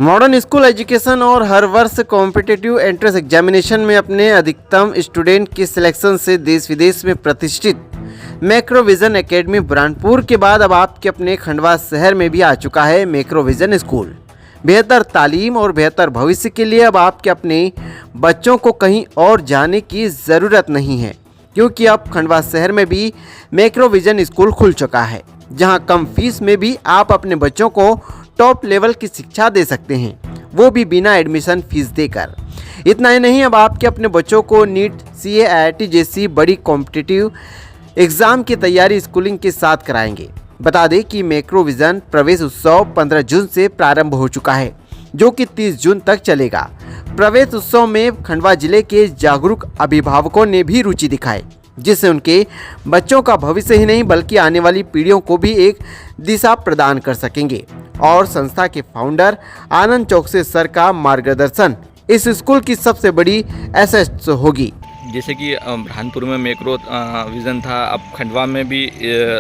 Modern school education और हर वर्ष competitive entrance examination में अपने अधिकतम स्टूडेंट के सिलेक्शन से देश विदेश में प्रतिष्ठित मैक्रोविजन एकेडमी बुरहानपुर के बाद अब आपके अपने खंडवा शहर में भी आ चुका है मैक्रोविजन स्कूल। बेहतर तालीम और बेहतर भविष्य के लिए अब आपके अपने बच्चों को कहीं और जाने की ज़रूरत नहीं है, क्योंकि अब खंडवा शहर में भी मैक्रोविजन स्कूल खुल चुका है, जहां कम फीस में भी आप अपने बच्चों को टॉप लेवल की शिक्षा दे सकते हैं, वो भी बिना एडमिशन फीस देकर। इतना ही नहीं, अब आपके अपने बच्चों को नीट, सीए, आईआईटी जैसी बड़ी कॉम्पिटिटिव एग्ज़ाम की तैयारी स्कूलिंग के साथ कराएंगे। बता दें कि मैक्रोविजन प्रवेश उत्सव 15 जून से प्रारंभ हो चुका है, जो कि 30 जून तक चलेगा। प्रवेश उत्सव में खंडवा जिले के जागरूक अभिभावकों ने भी रुचि दिखाई, जिससे उनके बच्चों का भविष्य ही नहीं बल्कि आने वाली पीढ़ियों को भी एक दिशा प्रदान कर सकेंगे। और संस्था के फाउंडर आनंद चौकसे सर का मार्गदर्शन इस स्कूल की सबसे बड़ी एसेट होगी। जैसे कि बुरहानपुर में मैक्रो विज़न था, अब खंडवा में भी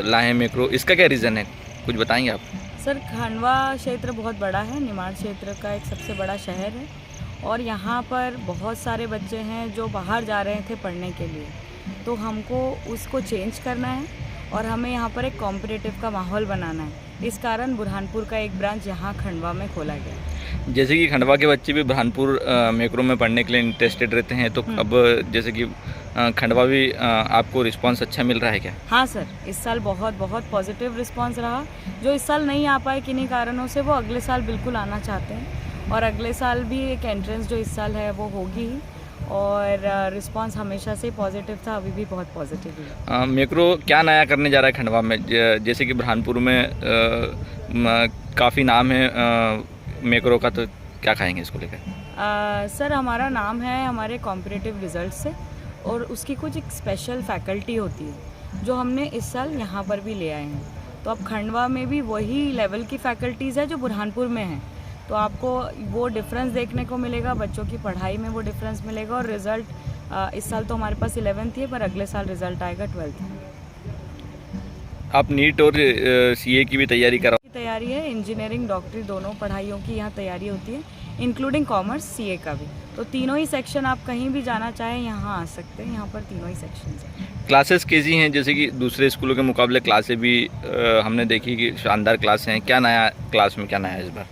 लाए हैं मैक्रो, इसका क्या रीज़न है, कुछ बताएंगे आप? सर, खंडवा क्षेत्र बहुत बड़ा है, निमाड़ क्षेत्र का एक सबसे बड़ा शहर है और यहाँ पर बहुत सारे बच्चे हैं जो बाहर जा रहे थे पढ़ने के लिए, तो हमको उसको चेंज करना है और हमें यहाँ पर एक कॉम्पिटिटिव का माहौल बनाना है। इस कारण बुरहानपुर का एक ब्रांच यहाँ खंडवा में खोला गया। जैसे कि खंडवा के बच्चे भी बुरहानपुर मैक्रो में पढ़ने के लिए इंटरेस्टेड रहते हैं, तो अब जैसे कि खंडवा भी आपको रिस्पांस अच्छा मिल रहा है क्या? हाँ सर, इस साल बहुत बहुत पॉजिटिव रिस्पांस रहा। जो इस साल नहीं आ पाए किन्हीं कारणों से, वो अगले साल बिल्कुल आना चाहते हैं और अगले साल भी एक एंट्रेंस जो इस साल है वो होगी ही। और रिस्पांस हमेशा से पॉजिटिव था, अभी भी बहुत पॉजिटिव है। मैक्रो क्या नया करने जा रहा है खंडवा में? जैसे कि बुरहानपुर में काफ़ी नाम है मैक्रो का, तो क्या खाएंगे इसको लेकर? सर, हमारा नाम है हमारे कॉम्पिटिटिव रिजल्ट से और उसकी कुछ एक स्पेशल फैकल्टी होती है जो हमने इस साल यहाँ पर भी ले आए हैं। तो अब खंडवा में भी वही लेवल की फैकल्टीज़ है जो बुरहानपुर में है, तो आपको वो डिफरेंस देखने को मिलेगा, बच्चों की पढ़ाई में वो डिफरेंस मिलेगा। और रिज़ल्ट इस साल तो हमारे पास 11th ही है, पर अगले साल रिज़ल्ट आएगा 12th में। आप नीट और सीए की भी तैयारी करा? तैयारी है, इंजीनियरिंग, डॉक्टरी दोनों पढ़ाइयों की यहाँ तैयारी होती है, इंक्लूडिंग कॉमर्स, सीए का भी। तो तीनों ही सेक्शन आप कहीं भी जाना चाहें यहाँ आ सकते हैं, यहाँ पर तीनों ही सेक्शन हैं। क्लासेस कैसी हैं? जैसे कि दूसरे स्कूलों के मुकाबले क्लासेस भी हमने देखी कि शानदार क्लास हैं। क्या नया क्लास में क्या नया है इस बार?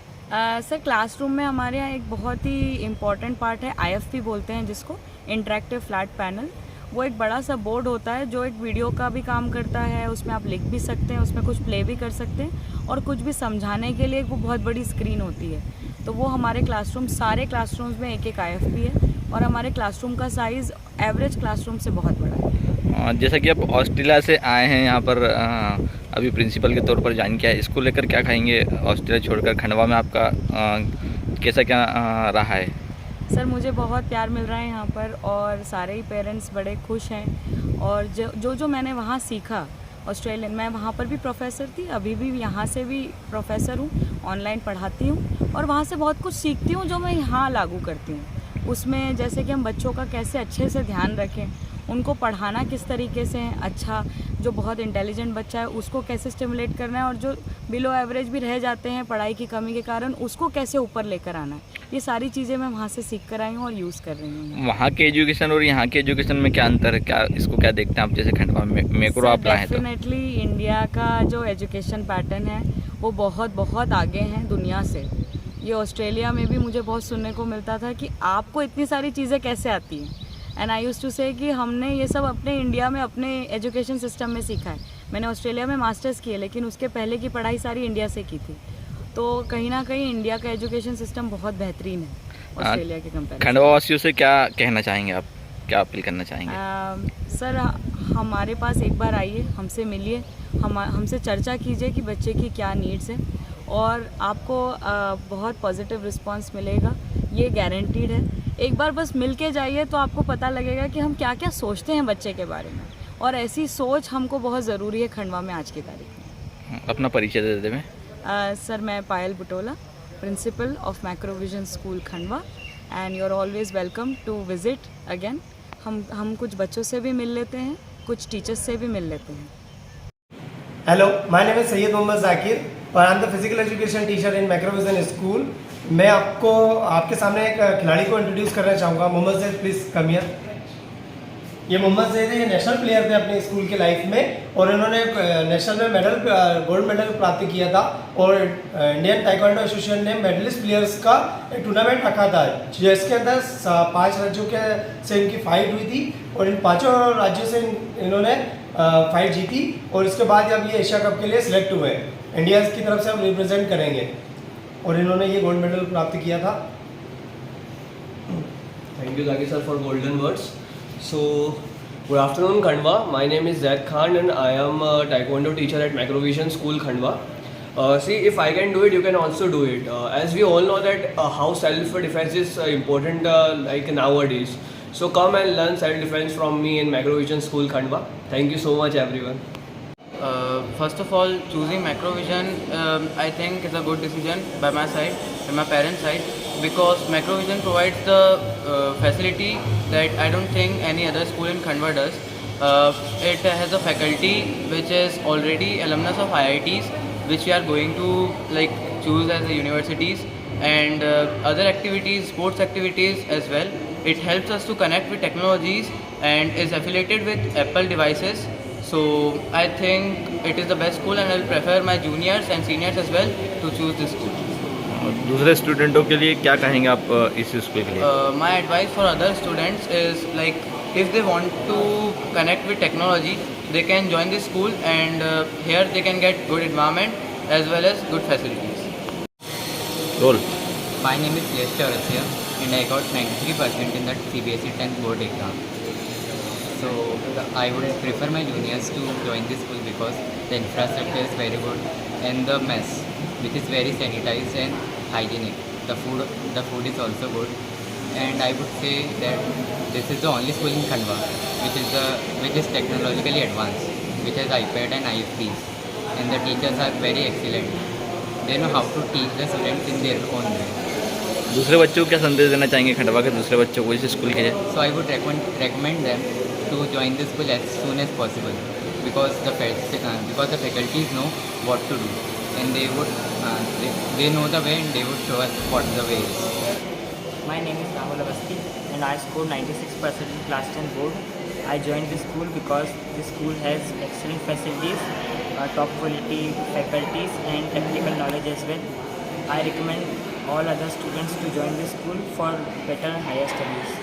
सर, क्लासरूम में हमारे यहाँ एक बहुत ही इम्पॉर्टेंट पार्ट है, IFP बोलते हैं जिसको, इंटरेक्टिव फ्लैट पैनल। वो एक बड़ा सा बोर्ड होता है जो एक वीडियो का भी काम करता है, उसमें आप लिख भी सकते हैं, उसमें कुछ प्ले भी कर सकते हैं और कुछ भी समझाने के लिए वो बहुत बड़ी स्क्रीन होती है। तो वो हमारे क्लासरूम, सारे क्लासरूम्स में एक एक IFP है और हमारे क्लासरूम का साइज़ एवरेज क्लासरूम से बहुत बड़ा है। जैसा कि आप ऑस्ट्रेलिया से आए हैं यहाँ पर, अभी प्रिंसिपल के तौर पर ज्वाइन किया है, इसको लेकर क्या कहेंगे? ऑस्ट्रेलिया छोड़कर खंडवा में आपका कैसा क्या रहा है? सर, मुझे बहुत प्यार मिल रहा है यहाँ पर और सारे ही पेरेंट्स बड़े खुश हैं। और जो मैंने वहाँ सीखा ऑस्ट्रेलियन, मैं वहाँ पर भी प्रोफेसर थी, अभी भी यहाँ से भी प्रोफेसर हूँ, ऑनलाइन पढ़ाती हूँ और वहाँ से बहुत कुछ सीखती हूँ जो मैं यहाँ लागू करती हूँ। उसमें जैसे कि हम बच्चों का कैसे अच्छे से ध्यान रखें, उनको पढ़ाना किस तरीके से है, अच्छा जो बहुत इंटेलिजेंट बच्चा है उसको कैसे स्टिमुलेट करना है और जो बिलो एवरेज भी रह जाते हैं पढ़ाई की कमी के कारण उसको कैसे ऊपर लेकर आना है, ये सारी चीज़ें मैं वहाँ से सीख कर आई हूँ और यूज़ कर रही हूँ। वहाँ के एजुकेशन और यहाँ के एजुकेशन में क्या अंतर है? क्या इसको क्या देखते हैं आप? जैसे खंडवा में मैक्रो आप लाए तो डेफिनेटली इंडिया का जो एजुकेशन पैटर्न है वो बहुत बहुत आगे हैं दुनिया से। ये ऑस्ट्रेलिया में भी मुझे बहुत सुनने को मिलता था कि आपको इतनी सारी चीज़ें कैसे आती हैं, एंड आई यूज़ टू से कि हमने ये सब अपने इंडिया में अपने एजुकेशन सिस्टम में सीखा है। मैंने ऑस्ट्रेलिया में मास्टर्स किए, लेकिन उसके पहले की पढ़ाई सारी इंडिया से की थी। तो कहीं ना कहीं इंडिया का एजुकेशन सिस्टम बहुत बेहतरीन है ऑस्ट्रेलिया के कंपेयर। खंडवा वासियों से क्या कहना चाहेंगे आप, क्या अपील करना चाहेंगे? सर, हमारे पास एक बार आइए, हमसे मिलिए, हमसे चर्चा कीजिए कि बच्चे की क्या नीड्स हैं और आपको बहुत पॉजिटिव रिस्पांस मिलेगा, ये गारंटीड है। एक बार बस मिल के जाइए तो आपको पता लगेगा कि हम क्या क्या सोचते हैं बच्चे के बारे में, और ऐसी सोच हमको बहुत ज़रूरी है खंडवा में आज की तारीख में। अपना परिचय दे देते हैं। सर, मैं Payal Butola, principal of Macrovision school Khandwa, and you are always welcome to visit again. हम कुछ बच्चों से भी मिल लेते हैं, कुछ टीचर्स से भी मिल लेते हैं। Hello, my name is Syed Mohammad Zakir. और I am the physical education teacher in Macrovision school. मैं आपको आपके सामने एक खिलाड़ी को इंट्रोड्यूस करना चाहूँगा। Mohammad Zaid, please come here. ये मोहम्मद जैद ये नेशनल प्लेयर थे अपने स्कूल के लाइफ में और इन्होंने नेशनल में मेडल गोल्ड मेडल प्राप्त किया था और इंडियन ताइक्वांडो एसोसिएशन ने मेडलिस्ट प्लेयर्स का एक टूर्नामेंट रखा था जिसके अंदर 5 राज्यों के से इनकी फाइट हुई थी और इन 5 राज्यों से इन्होंने फाइट जीती और इसके बाद अब ये एशिया कप के लिए सिलेक्ट हुए हैं। इंडिया की तरफ से हम रिप्रेजेंट करेंगे और इन्होंने ये गोल्ड मेडल प्राप्त किया था। Thank you, Zaki sir, for golden words. So, good afternoon, Khandwa. My name is Zaid Khan and I am a Taekwondo teacher at Macrovision School, Khandwa. See, if I can do it, you can also do it. As we all know that how self-defense is important like nowadays. So come and learn self-defense from me in Macrovision School, Khandwa. Thank you so much, everyone. First of all, choosing Macrovision I think is a good decision by my side and my parents' side, because Macrovision provides the facility that I don't think any other school in Khandwa does. It has a faculty which is already alumnus of IITs, which we are going to like choose as the universities, and other activities, sports activities as well. It helps us to connect with technologies and is affiliated with Apple devices. So I think it is the best school and I will prefer my juniors and seniors as well to choose this school. दूसरे स्टूडेंटों के लिए क्या कहेंगे आप इस school के लिए? My advice for other students is like if they want to connect with technology, they can join this school and here they can get good environment as well as good facilities. Role. My name is Yash Chaurasia and I got 93% in that CBSE 10th board exam. So I would prefer my juniors to join this school because the infrastructure is very good and the mess, which is very sanitized and hygienic. The food is also good, and I would say that this is the only school in Khandwa which is technologically advanced, which has iPad and IFPs, and the teachers are very excellent. They know how to teach the students in their own way. दूसरे बच्चों को क्या संदेश देना चाहेंगे खंडवा के दूसरे बच्चों को इस स्कूल के लिए? So I would recommend them to join this school as soon as possible because the faculties know what to do and they know the way and they would show us what the way is. My name is Rahul Avasti and I scored 96% in class 10 board. I joined this school because this school has excellent facilities, top quality faculties and technical knowledge as well. I recommend all other students to join this school for better and higher studies.